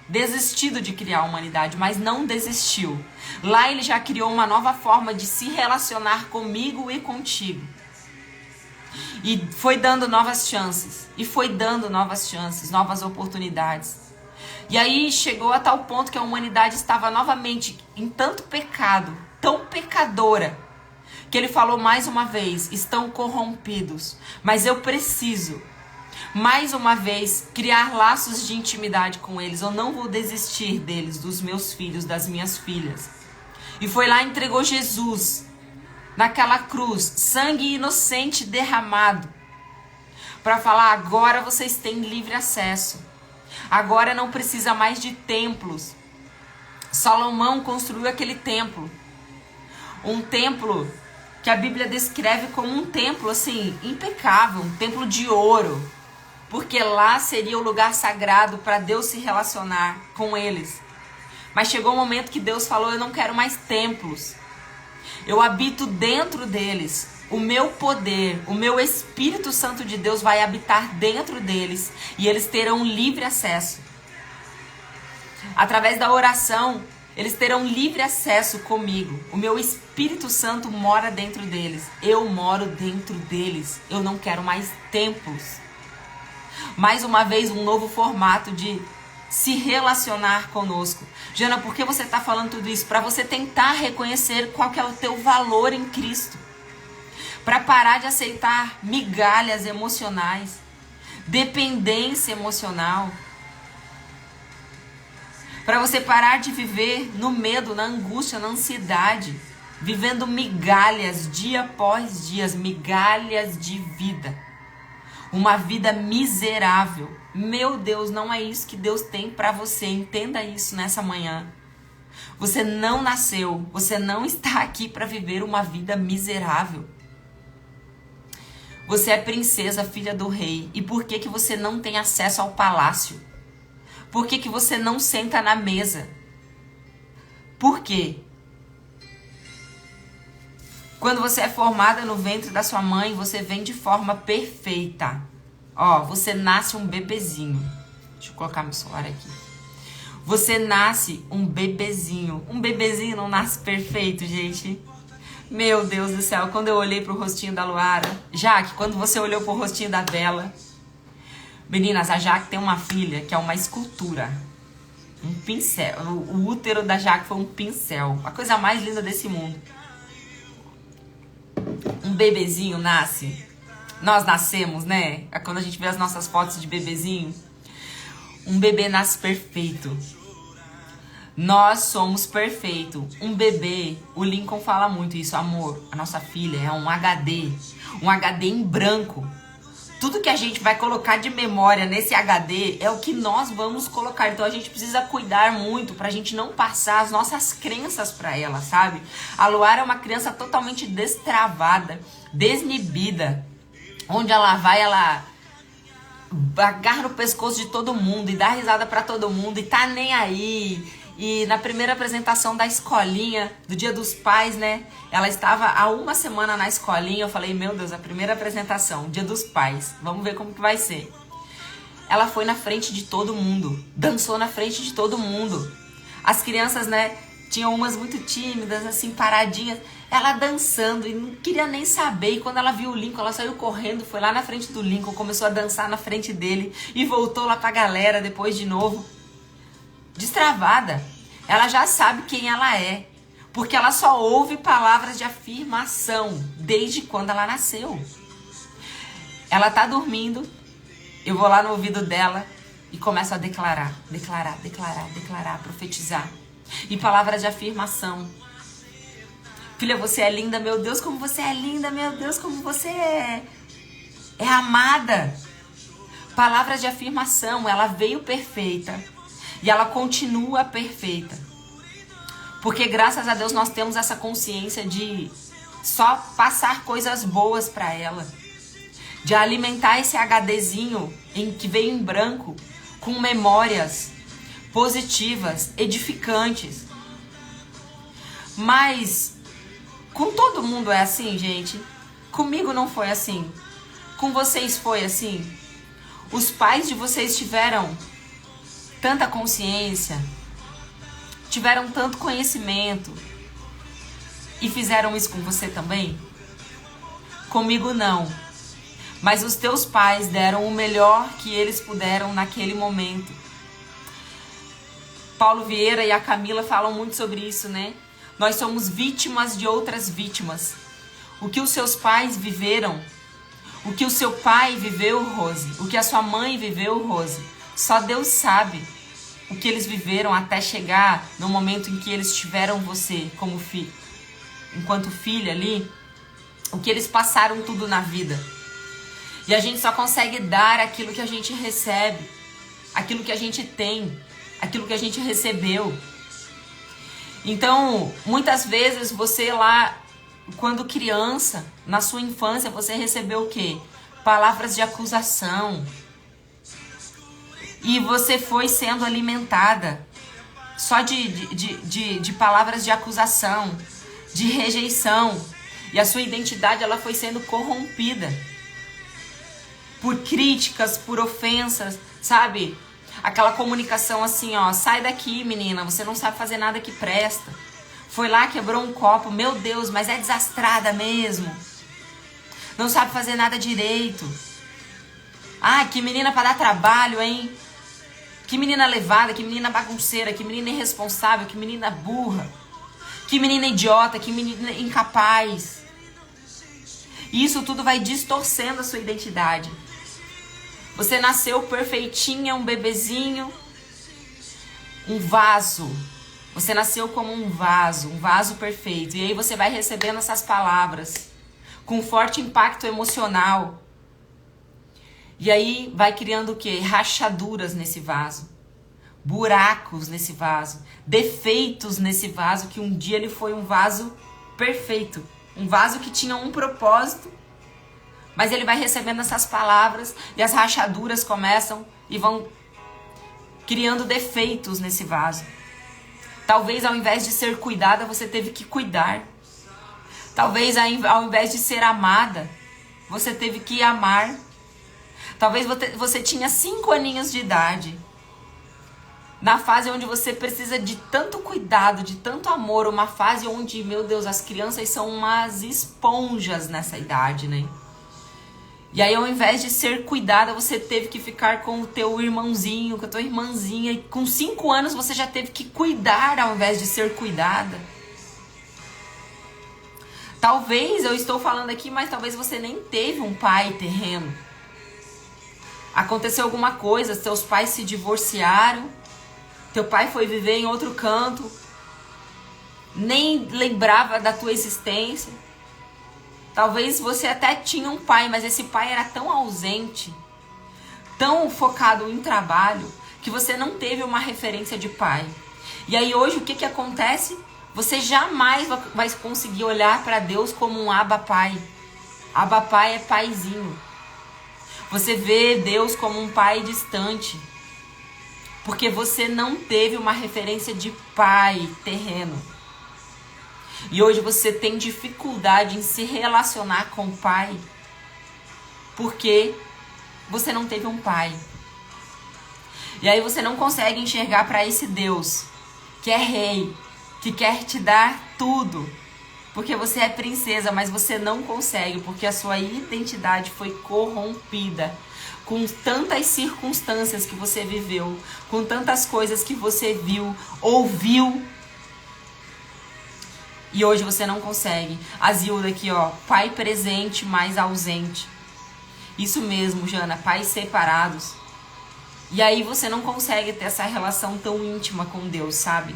A: desistido de criar a humanidade, mas não desistiu. Lá ele já criou uma nova forma de se relacionar comigo e contigo. E foi dando novas chances, novas oportunidades. E aí chegou a tal ponto que a humanidade estava novamente em tanto pecado, tão pecadora, que ele falou mais uma vez, estão corrompidos, mas eu preciso Mais uma vez, criar laços de intimidade com eles. Eu não vou desistir deles, dos meus filhos, das minhas filhas. E foi lá e entregou Jesus naquela cruz, sangue inocente derramado, para falar: agora vocês têm livre acesso. Agora não precisa mais de templos. Salomão construiu aquele templo. Um templo que a Bíblia descreve como um templo assim, impecável, um templo de ouro. Porque lá seria o lugar sagrado para Deus se relacionar com eles. Mas chegou um momento que Deus falou: eu não quero mais templos. Eu habito dentro deles. O meu poder, o meu Espírito Santo de Deus vai habitar dentro deles. E eles terão livre acesso. Através da oração, eles terão livre acesso comigo. O meu Espírito Santo mora dentro deles. Eu moro dentro deles. Eu não quero mais templos. Mais uma vez, um novo formato de se relacionar conosco. Jana, por que você está falando tudo isso? Para você tentar reconhecer qual que é o teu valor em Cristo. Para parar de aceitar migalhas emocionais, dependência emocional. Para você parar de viver no medo, na angústia, na ansiedade, vivendo migalhas dia após dia, migalhas de vida. Uma vida miserável. Meu Deus, não é isso que Deus tem para você. Entenda isso nessa manhã. Você não nasceu, você não está aqui para viver uma vida miserável. Você é princesa, filha do rei. E por que você não tem acesso ao palácio? Por que você não senta na mesa? Por quê? Quando você é formada no ventre da sua mãe, você vem de forma perfeita. Ó, você nasce um bebezinho. Deixa eu colocar meu celular aqui. Você nasce um bebezinho. Um bebezinho não nasce perfeito, gente. Meu Deus do céu, quando eu olhei pro rostinho da Luara, Jaque, quando você olhou pro rostinho da Bela, meninas, a Jaque tem uma filha que é uma escultura, um pincel, o útero da Jaque foi um pincel, a coisa mais linda desse mundo. Um bebezinho nasce, nós nascemos, né? Quando a gente vê as nossas fotos de bebezinho, um bebê nasce perfeito. Nós somos perfeitos. Um bebê, o Lincoln fala muito isso, amor, a nossa filha é um HD em branco. Tudo que a gente vai colocar de memória nesse HD é o que nós vamos colocar. Então a gente precisa cuidar muito pra gente não passar as nossas crenças pra ela, sabe? A Luara é uma criança totalmente destravada, desnibida. Onde ela vai, ela agarra no pescoço de todo mundo e dá risada pra todo mundo e tá nem aí. E na primeira apresentação da escolinha, do Dia dos Pais, né? Ela estava há uma semana na escolinha. Eu falei, meu Deus, a primeira apresentação, Dia dos Pais. Vamos ver como que vai ser. Ela foi na frente de todo mundo. Dançou na frente de todo mundo. As crianças, né? Tinham umas muito tímidas, assim, paradinhas. Ela dançando e não queria nem saber. E quando ela viu o Lincoln, ela saiu correndo, foi lá na frente do Lincoln, começou a dançar na frente dele. E voltou lá pra galera depois de novo. Destravada, ela já sabe quem ela é, porque ela só ouve palavras de afirmação desde quando ela nasceu. Ela tá dormindo, eu vou lá no ouvido dela e começo a declarar, profetizar. E palavras de afirmação. Filha, você é linda, meu Deus, como você é linda, meu Deus, como você é amada. Palavras de afirmação, ela veio perfeita. E ela continua perfeita. Porque graças a Deus nós temos essa consciência de só passar coisas boas para ela. De alimentar esse HDzinho que veio em branco com memórias positivas, edificantes. Mas com todo mundo é assim, gente. Comigo não foi assim. Com vocês foi assim. Os pais de vocês tiveram tanta consciência, tiveram tanto conhecimento e fizeram isso com você também? Comigo não. Mas os teus pais deram o melhor que eles puderam naquele momento. Paulo Vieira e a Camila falam muito sobre isso, né? Nós somos vítimas de outras vítimas. O que os seus pais viveram, O que o seu pai viveu, Rose, o que a sua mãe viveu, Rose, só Deus sabe o que eles viveram até chegar no momento em que eles tiveram você como filho. Enquanto filha ali, o que eles passaram tudo na vida. E a gente só consegue dar aquilo que a gente recebe, aquilo que a gente tem, aquilo que a gente recebeu. Então, muitas vezes você lá, quando criança, na sua infância, você recebeu o quê? Palavras de acusação. E você foi sendo alimentada só de palavras de acusação, de rejeição. E a sua identidade ela foi sendo corrompida por críticas, por ofensas, sabe? Aquela comunicação assim, ó, sai daqui, menina, você não sabe fazer nada que presta. Foi lá, quebrou um copo, meu Deus, mas é desastrada mesmo. Não sabe fazer nada direito. Ah, que menina para dar trabalho, hein? Que menina levada, que menina bagunceira, que menina irresponsável, que menina burra. Que menina idiota, que menina incapaz. E isso tudo vai distorcendo a sua identidade. Você nasceu perfeitinha, um bebezinho, um vaso. Você nasceu como um vaso perfeito. E aí você vai recebendo essas palavras com forte impacto emocional. E aí vai criando o quê? Rachaduras nesse vaso. Buracos nesse vaso. Defeitos nesse vaso que um dia ele foi um vaso perfeito. Um vaso que tinha um propósito. Mas ele vai recebendo essas palavras e as rachaduras começam e vão criando defeitos nesse vaso. Talvez ao invés de ser cuidada, você teve que cuidar. Talvez ao invés de ser amada, você teve que amar. Talvez você tinha 5 aninhos de idade. Na fase onde você precisa de tanto cuidado, de tanto amor. Uma fase onde, meu Deus, as crianças são umas esponjas nessa idade, né? E aí, ao invés de ser cuidada, você teve que ficar com o teu irmãozinho, com a tua irmãzinha. E com 5 anos, você já teve que cuidar ao invés de ser cuidada. Talvez, eu estou falando aqui, mas talvez você nem teve um pai terreno. Aconteceu alguma coisa, seus pais se divorciaram. Teu pai foi viver em outro canto. Nem lembrava da tua existência. Talvez você até tinha um pai, mas esse pai era tão ausente, tão focado em trabalho, que você não teve uma referência de pai. E aí hoje o que acontece? Você jamais vai conseguir olhar para Deus como um Abba Pai. Abba Pai é paizinho. Você vê Deus como um pai distante, porque você não teve uma referência de pai terreno. E hoje você tem dificuldade em se relacionar com o pai, porque você não teve um pai. E aí você não consegue enxergar para esse Deus, que é rei, que quer te dar tudo. Porque você é princesa, mas você não consegue, porque a sua identidade foi corrompida. Com tantas circunstâncias que você viveu, com tantas coisas que você viu, ouviu. E hoje você não consegue. A Zilda aqui, ó, pai presente, mas ausente. Isso mesmo, Jana, pais separados. E aí você não consegue ter essa relação tão íntima com Deus, sabe?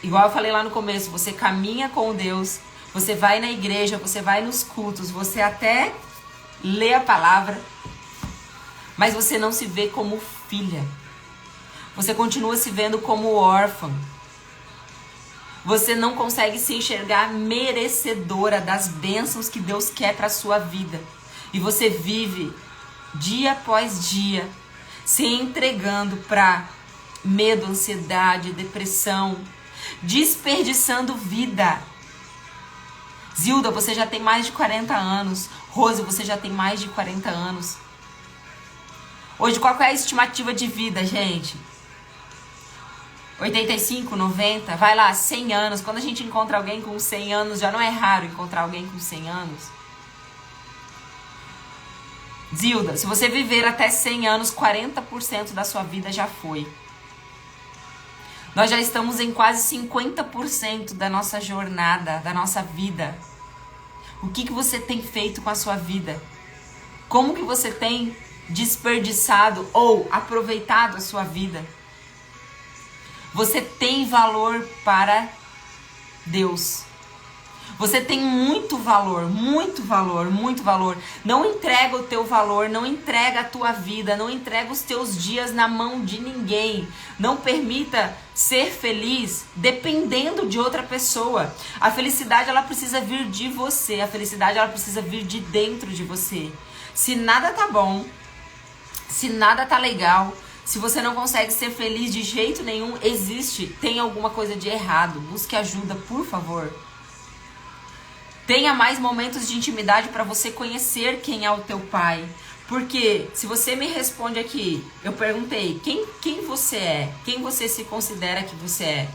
A: Igual eu falei lá no começo, você caminha com Deus, você vai na igreja, você vai nos cultos, você até lê a palavra, mas você não se vê como filha. Você continua se vendo como órfã. Você não consegue se enxergar merecedora das bênçãos que Deus quer para a sua vida. E você vive dia após dia se entregando para medo, ansiedade, depressão, desperdiçando vida. Zilda, você já tem mais de 40 anos. Rose, você já tem mais de 40 anos. Hoje, qual é a estimativa de vida, gente? 85, 90, vai lá, 100 anos. Quando a gente encontra alguém com 100 anos, já não é raro encontrar alguém com 100 anos. Zilda, se você viver até 100 anos, 40% da sua vida já foi. Nós já estamos em quase 50% da nossa jornada, da nossa vida. O que você tem feito com a sua vida? Como que você tem desperdiçado ou aproveitado a sua vida? Você tem valor para Deus. Você tem muito valor, muito valor, muito valor. Não entrega o teu valor, não entrega a tua vida, não entrega os teus dias na mão de ninguém. Não permita ser feliz dependendo de outra pessoa. A felicidade, ela precisa vir de você. A felicidade, ela precisa vir de dentro de você. Se nada tá bom, se nada tá legal, se você não consegue ser feliz de jeito nenhum, tem alguma coisa de errado. Busque ajuda, por favor. Tenha mais momentos de intimidade para você conhecer quem é o teu pai. Porque se você me responde aqui, eu perguntei, quem você é? Quem você se considera que você é?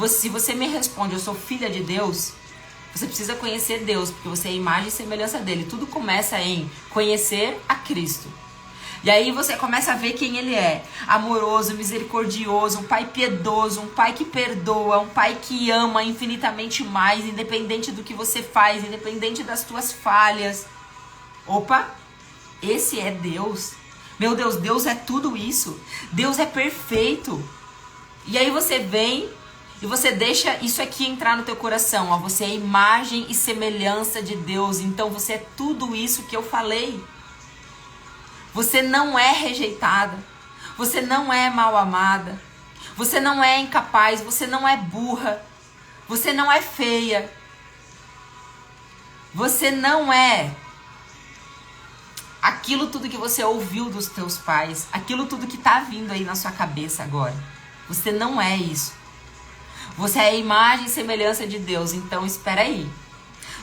A: Se você me responde, eu sou filha de Deus, você precisa conhecer Deus, porque você é a imagem e semelhança dele. Tudo começa em conhecer a Cristo. E aí você começa a ver quem ele é. Amoroso, misericordioso, um pai piedoso, um pai que perdoa, um pai que ama infinitamente mais, independente do que você faz, independente das tuas falhas. Opa, esse é Deus. Meu Deus, Deus é tudo isso. Deus é perfeito. E aí você vem e você deixa isso aqui entrar no teu coração. Ó, você é a imagem e semelhança de Deus. Então você é tudo isso que eu falei. Você não é rejeitada, você não é mal amada, você não é incapaz, você não é burra, você não é feia, você não é aquilo tudo que você ouviu dos teus pais, aquilo tudo que tá vindo aí na sua cabeça agora. Você não é isso. Você é a imagem e semelhança de Deus. Então espera aí.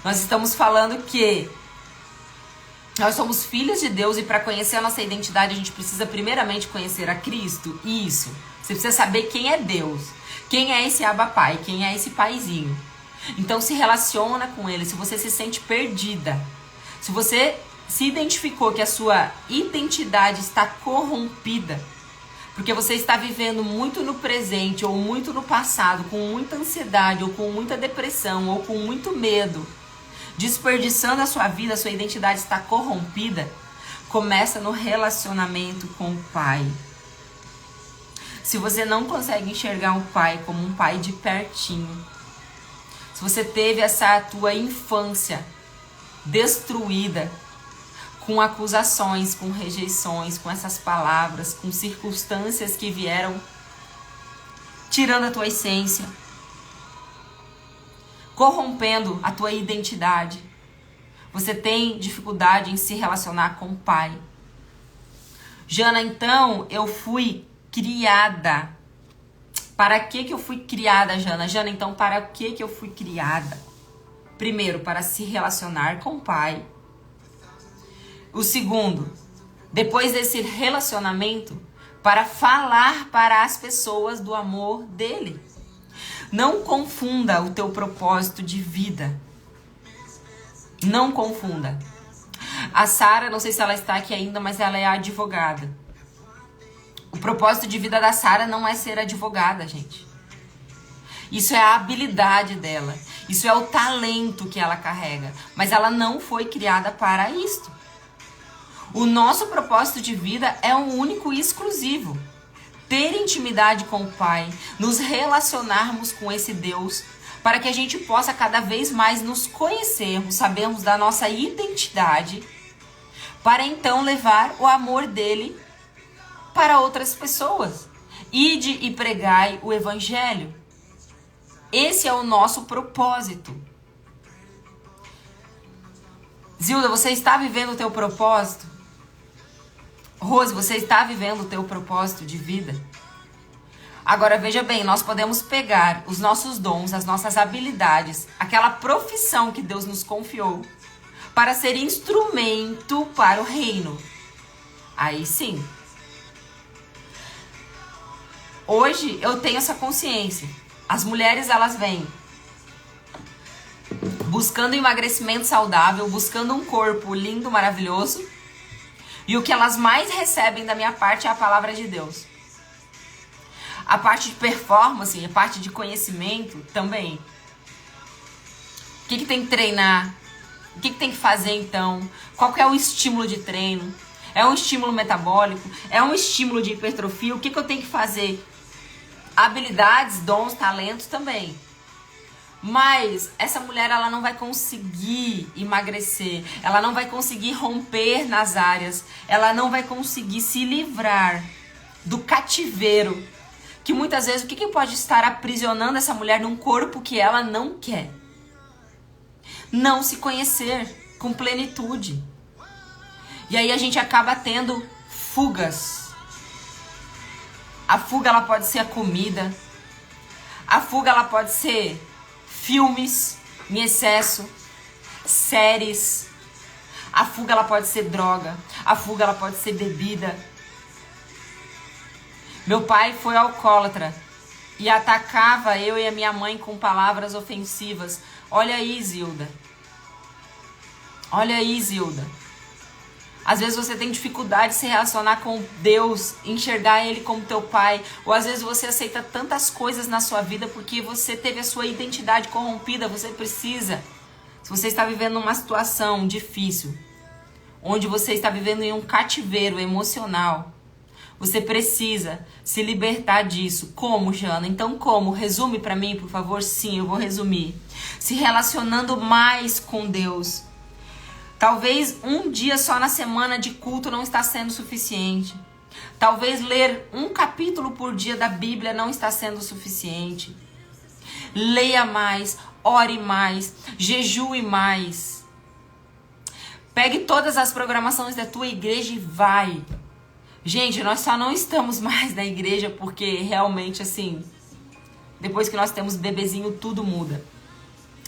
A: Nós estamos falando que nós somos filhos de Deus e para conhecer a nossa identidade a gente precisa primeiramente conhecer a Cristo. Isso. Você precisa saber quem é Deus. Quem é esse Abba Pai? Quem é esse paizinho? Então se relaciona com ele. Se você se sente perdida, se você se identificou que a sua identidade está corrompida, porque você está vivendo muito no presente ou muito no passado, com muita ansiedade ou com muita depressão ou com muito medo, desperdiçando a sua vida, a sua identidade está corrompida, começa no relacionamento com o Pai. Se você não consegue enxergar o Pai como um Pai de pertinho, se você teve essa tua infância destruída, com acusações, com rejeições, com essas palavras, com circunstâncias que vieram tirando a tua essência, corrompendo a tua identidade. Você tem dificuldade em se relacionar com o Pai. Jana, então eu fui criada. Para que eu fui criada, Jana? Jana, então para que eu fui criada? Primeiro, para se relacionar com o Pai. O segundo, depois desse relacionamento, para falar para as pessoas do amor dele. Não confunda o teu propósito de vida. Não confunda. A Sara, não sei se ela está aqui ainda, mas ela é advogada. O propósito de vida da Sara não é ser advogada, gente. Isso é a habilidade dela. Isso é o talento que ela carrega. Mas ela não foi criada para isto. O nosso propósito de vida é um único e exclusivo. Ter intimidade com o Pai, nos relacionarmos com esse Deus, para que a gente possa cada vez mais nos conhecermos, sabermos da nossa identidade, para então levar o amor dele para outras pessoas. Ide e pregai o Evangelho. Esse é o nosso propósito. Zilda, você está vivendo o teu propósito? Rose, você está vivendo o teu propósito de vida? Agora veja bem, nós podemos pegar os nossos dons, as nossas habilidades, aquela profissão que Deus nos confiou, para ser instrumento para o reino. Aí sim. Hoje eu tenho essa consciência. As mulheres, elas vêm buscando emagrecimento saudável, buscando um corpo lindo, maravilhoso. E o que elas mais recebem da minha parte é a palavra de Deus. A parte de performance, a parte de conhecimento também. O que tem que treinar? O que tem que fazer então? Qual que é o estímulo de treino? É um estímulo metabólico? É um estímulo de hipertrofia? O que eu tenho que fazer? Habilidades, dons, talentos também. Mas essa mulher, ela não vai conseguir emagrecer, ela não vai conseguir romper nas áreas, ela não vai conseguir se livrar do cativeiro, que muitas vezes, o que pode estar aprisionando essa mulher num corpo que ela não quer? Não se conhecer com plenitude. E aí a gente acaba tendo fugas. A fuga, ela pode ser a comida, a fuga, ela pode ser filmes em excesso, séries. A fuga, ela pode ser droga. A fuga, ela pode ser bebida. Meu pai foi alcoólatra e atacava eu e a minha mãe com palavras ofensivas. Olha aí, Zilda. Olha aí, Zilda. Às vezes você tem dificuldade de se relacionar com Deus, enxergar Ele como teu pai. Ou às vezes você aceita tantas coisas na sua vida porque você teve a sua identidade corrompida. Você precisa, se você está vivendo uma situação difícil, onde você está vivendo em um cativeiro emocional, você precisa se libertar disso. Como, Jana? Então como? Resume para mim, por favor. Sim, eu vou resumir. Se relacionando mais com Deus. Talvez um dia só na semana de culto não está sendo suficiente. Talvez ler um capítulo por dia da Bíblia não está sendo suficiente. Leia mais, ore mais, jejue mais. Pegue todas as programações da tua igreja e vai. Gente, nós só não estamos mais na igreja porque realmente, assim, depois que nós temos bebezinho, tudo muda.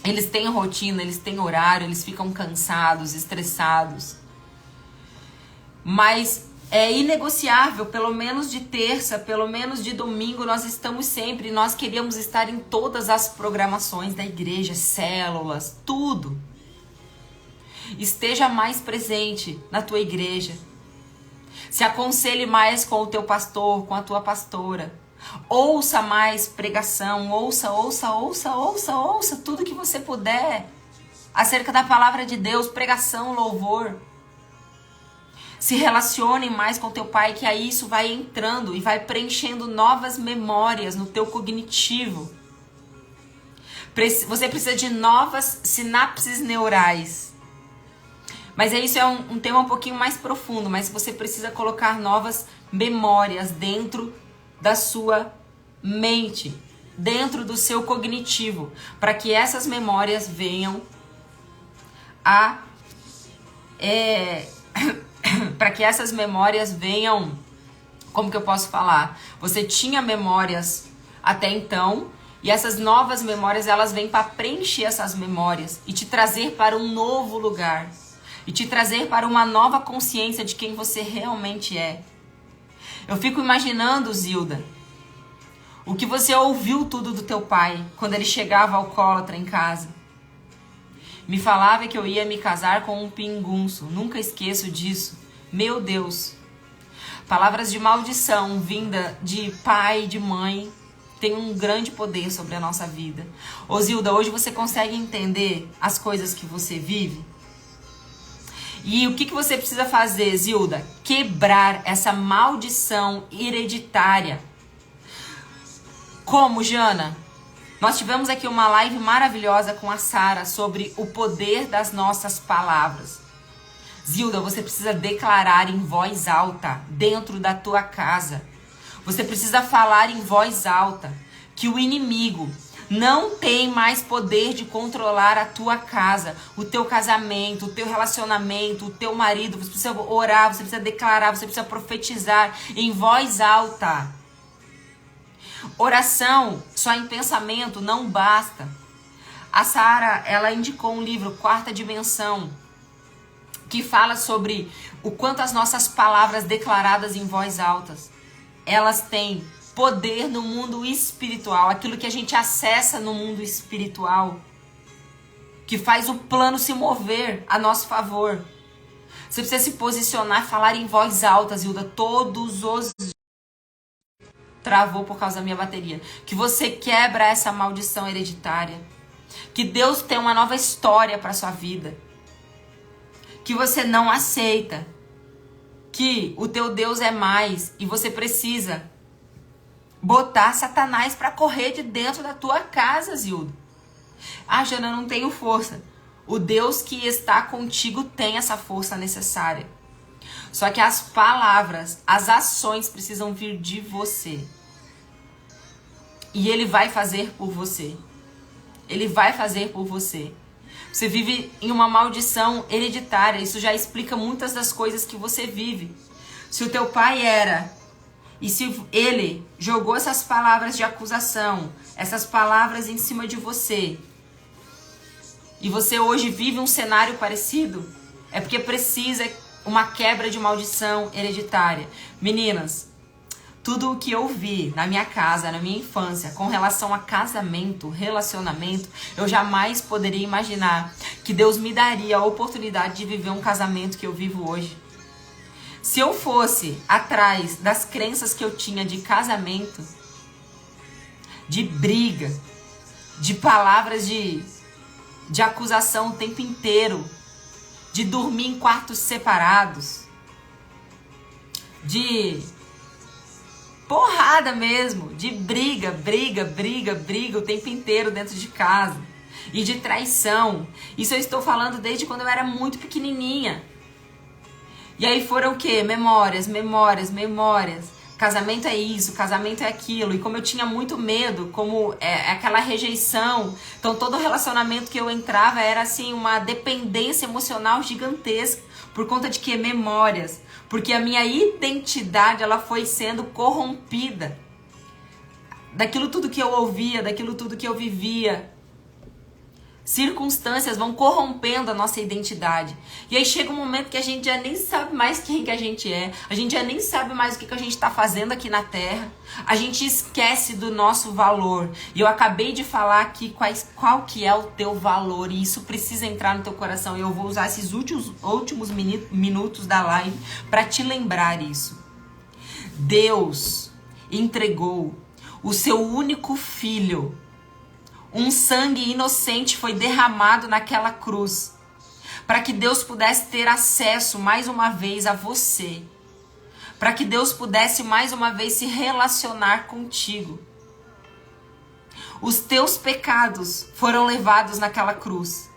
A: Eles têm rotina, eles têm horário, eles ficam cansados, estressados. Mas é inegociável, pelo menos de terça, pelo menos de domingo, nós estamos sempre. Nós queríamos estar em todas as programações da igreja, células, tudo. Esteja mais presente na tua igreja. Se aconselhe mais com o teu pastor, com a tua pastora. Ouça mais pregação, ouça tudo que você puder acerca da palavra de Deus, pregação, louvor. Se relacione mais com teu pai, que aí isso vai entrando e vai preenchendo novas memórias no teu cognitivo. Você precisa de novas sinapses neurais. Mas isso é um tema um pouquinho mais profundo, mas você precisa colocar novas memórias dentro da sua mente, dentro do seu cognitivo, para que essas memórias venham para que essas memórias venham, como que eu posso falar? Você tinha memórias até então, e essas novas memórias, elas vêm para preencher essas memórias e te trazer para um novo lugar, e te trazer para uma nova consciência de quem você realmente é. Eu fico imaginando, Zilda, o que você ouviu tudo do teu pai quando ele chegava alcoólatra em casa. Me falava que eu ia me casar com um pingunço. Nunca esqueço disso. Meu Deus. Palavras de maldição vinda de pai e de mãe tem um grande poder sobre a nossa vida. Ô Zilda, hoje você consegue entender as coisas que você vive? E o que você precisa fazer, Zilda? Quebrar essa maldição hereditária. Como, Jana? Nós tivemos aqui uma live maravilhosa com a Sara sobre o poder das nossas palavras. Zilda, você precisa declarar em voz alta dentro da tua casa. Você precisa falar em voz alta que o inimigo não tem mais poder de controlar a tua casa, o teu casamento, o teu relacionamento, o teu marido. Você precisa orar, você precisa declarar, você precisa profetizar em voz alta. Oração só em pensamento não basta. A Sara, ela indicou um livro, Quarta Dimensão, que fala sobre o quanto as nossas palavras declaradas em voz alta, elas têm poder no mundo espiritual, aquilo que a gente acessa no mundo espiritual, que faz o plano se mover a nosso favor. Você precisa se posicionar, falar em voz alta, Zilda, todos os dias. Travou por causa da minha bateria. Que você quebra essa maldição hereditária. Que Deus tem uma nova história para sua vida. que você não aceita, que o teu Deus é mais e você precisa botar Satanás para correr de dentro da tua casa, Zilda. Ah, Jana, eu não tenho força. O Deus que está contigo tem essa força necessária. Só que as palavras, as ações precisam vir de você. E Ele vai fazer por você. Ele vai fazer por você. Você vive em uma maldição hereditária. Isso já explica muitas das coisas que você vive. Se o teu pai era, e se ele jogou essas palavras de acusação, essas palavras em cima de você, e você hoje vive um cenário parecido, é porque precisa uma quebra de maldição hereditária. Meninas, tudo o que eu vi na minha casa, na minha infância, com relação a casamento, relacionamento, eu jamais poderia imaginar que Deus me daria a oportunidade de viver um casamento que eu vivo hoje. Se eu fosse atrás das crenças que eu tinha de casamento, de briga, de palavras de acusação o tempo inteiro, de dormir em quartos separados, de porrada mesmo, de briga o tempo inteiro dentro de casa, e de traição. Isso eu estou falando desde quando eu era muito pequenininha. E aí foram o quê? Memórias. Casamento é isso, casamento é aquilo. E como eu tinha muito medo, como aquela rejeição, então todo relacionamento que eu entrava era assim uma dependência emocional gigantesca. Por conta de quê? Memórias. Porque a minha identidade, ela foi sendo corrompida. Daquilo tudo que eu ouvia, daquilo tudo que eu vivia. Circunstâncias vão corrompendo a nossa identidade. E aí chega um momento que a gente já nem sabe mais quem que a gente é. A gente já nem sabe mais o que a gente está fazendo aqui na Terra. A gente esquece do nosso valor. E eu acabei de falar aqui qual que é o teu valor. E isso precisa entrar no teu coração. E eu vou usar esses últimos minutos da live para te lembrar isso. Deus entregou o seu único filho. Um sangue inocente foi derramado naquela cruz, para que Deus pudesse ter acesso mais uma vez a você, para que Deus pudesse mais uma vez se relacionar contigo. Os teus pecados foram levados naquela cruz.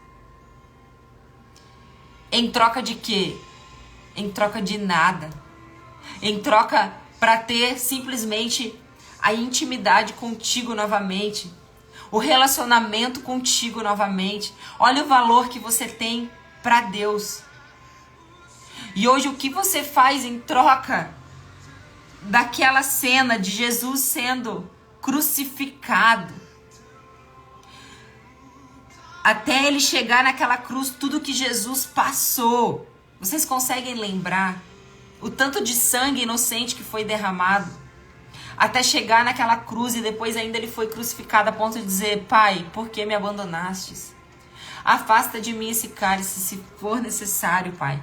A: Em troca de quê? Em troca de nada. Em troca para ter simplesmente a intimidade contigo novamente. O relacionamento contigo novamente. Olha o valor que você tem para Deus. E hoje o que você faz em troca daquela cena de Jesus sendo crucificado? Até ele chegar naquela cruz, tudo que Jesus passou. Vocês conseguem lembrar o tanto de sangue inocente que foi derramado? Até chegar naquela cruz e depois ainda ele foi crucificado a ponto de dizer: Pai, por que me abandonastes? Afasta de mim esse cálice se for necessário, Pai.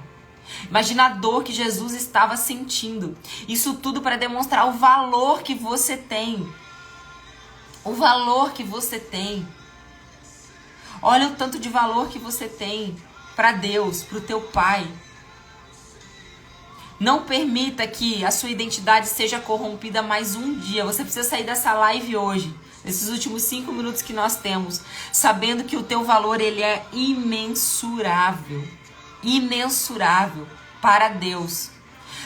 A: Imagina a dor que Jesus estava sentindo. Isso tudo para demonstrar o valor que você tem. O valor que você tem. Olha o tanto de valor que você tem para Deus, para o teu Pai. Não permita que a sua identidade seja corrompida mais um dia. Você precisa sair dessa live hoje, nesses últimos 5 minutos que nós temos, sabendo que o teu valor ele é imensurável. Imensurável para Deus.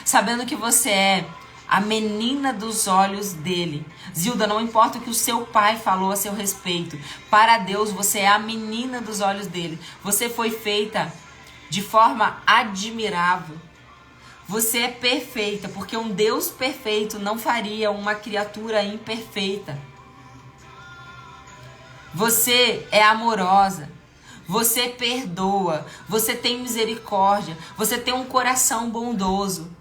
A: Sabendo que você é a menina dos olhos dele. Zilda, não importa o que o seu pai falou a seu respeito. Para Deus, você é a menina dos olhos dele. Você foi feita de forma admirável. Você é perfeita, porque um Deus perfeito não faria uma criatura imperfeita. Você é amorosa, você perdoa, você tem misericórdia, você tem um coração bondoso,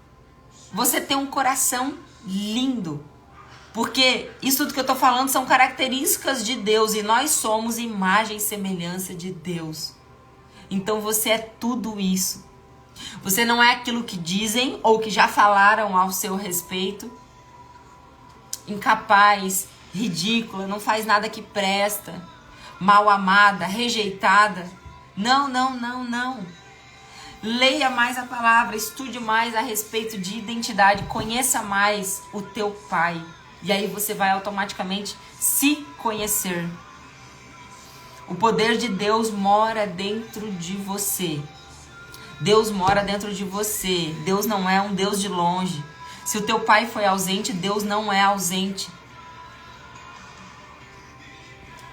A: você tem um coração lindo. Porque isso tudo que eu tô falando são características de Deus e nós somos imagem e semelhança de Deus. Então você é tudo isso. Você não é aquilo que dizem ou que já falaram ao seu respeito. Incapaz, ridícula, não faz nada que presta, mal amada, rejeitada. Não, não, não, não. Leia mais a palavra, estude mais a respeito de identidade, conheça mais o teu pai. E aí você vai automaticamente se conhecer. O poder de Deus mora dentro de você. Deus mora dentro de você. Deus não é um Deus de longe. Se o teu pai foi ausente, Deus não é ausente.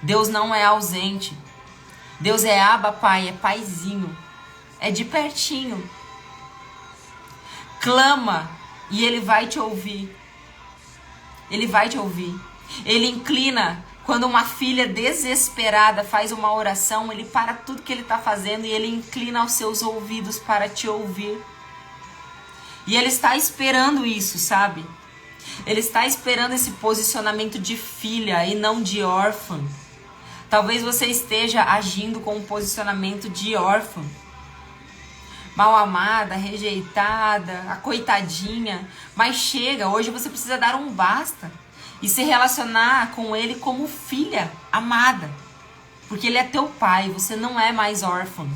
A: Deus não é ausente. Deus é Abba Pai, é paizinho. É de pertinho. Clama e Ele vai te ouvir. Ele vai te ouvir. Ele inclina. Quando uma filha desesperada faz uma oração, Ele para tudo que Ele está fazendo e Ele inclina os seus ouvidos para te ouvir. E Ele está esperando isso, sabe? Ele está esperando esse posicionamento de filha e não de órfã. Talvez você esteja agindo com um posicionamento de órfã. Mal amada, rejeitada, a coitadinha. Mas chega, hoje você precisa dar um basta. E se relacionar com Ele como filha amada. Porque Ele é teu pai, você não é mais órfão.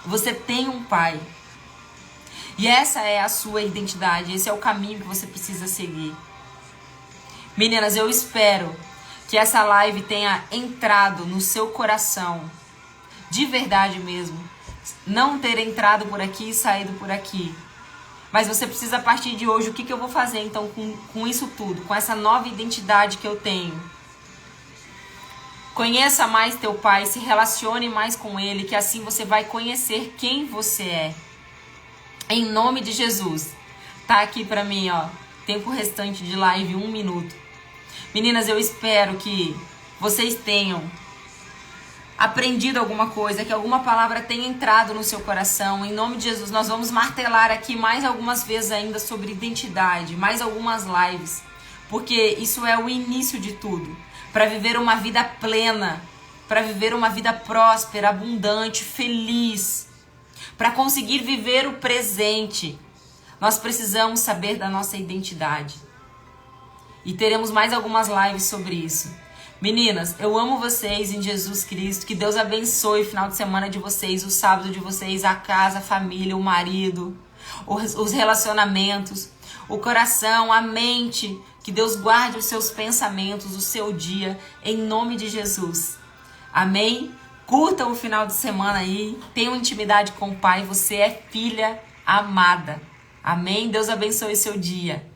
A: Você tem um pai. E essa é a sua identidade, esse é o caminho que você precisa seguir. Meninas, eu espero que essa live tenha entrado no seu coração. De verdade mesmo. Não ter entrado por aqui e saído por aqui. Mas você precisa, a partir de hoje, o que eu vou fazer então com isso tudo? Com essa nova identidade que eu tenho? Conheça mais teu pai, se relacione mais com ele, que assim você vai conhecer quem você é. Em nome de Jesus. Tá aqui pra mim, ó. Tempo restante de live, 1 minuto. Meninas, eu espero que vocês tenham aprendido alguma coisa, que alguma palavra tenha entrado no seu coração. Em nome de Jesus, nós vamos martelar aqui mais algumas vezes ainda sobre identidade, mais algumas lives, porque isso é o início de tudo. Para viver uma vida plena, para viver uma vida próspera, abundante, feliz, para conseguir viver o presente, nós precisamos saber da nossa identidade. E teremos mais algumas lives sobre isso. Meninas, eu amo vocês em Jesus Cristo. Que Deus abençoe o final de semana de vocês, o sábado de vocês, a casa, a família, o marido, os relacionamentos, o coração, a mente. Que Deus guarde os seus pensamentos, o seu dia, em nome de Jesus. Amém? Curtam o final de semana aí. Tenham intimidade com o Pai. Você é filha amada. Amém? Deus abençoe o seu dia.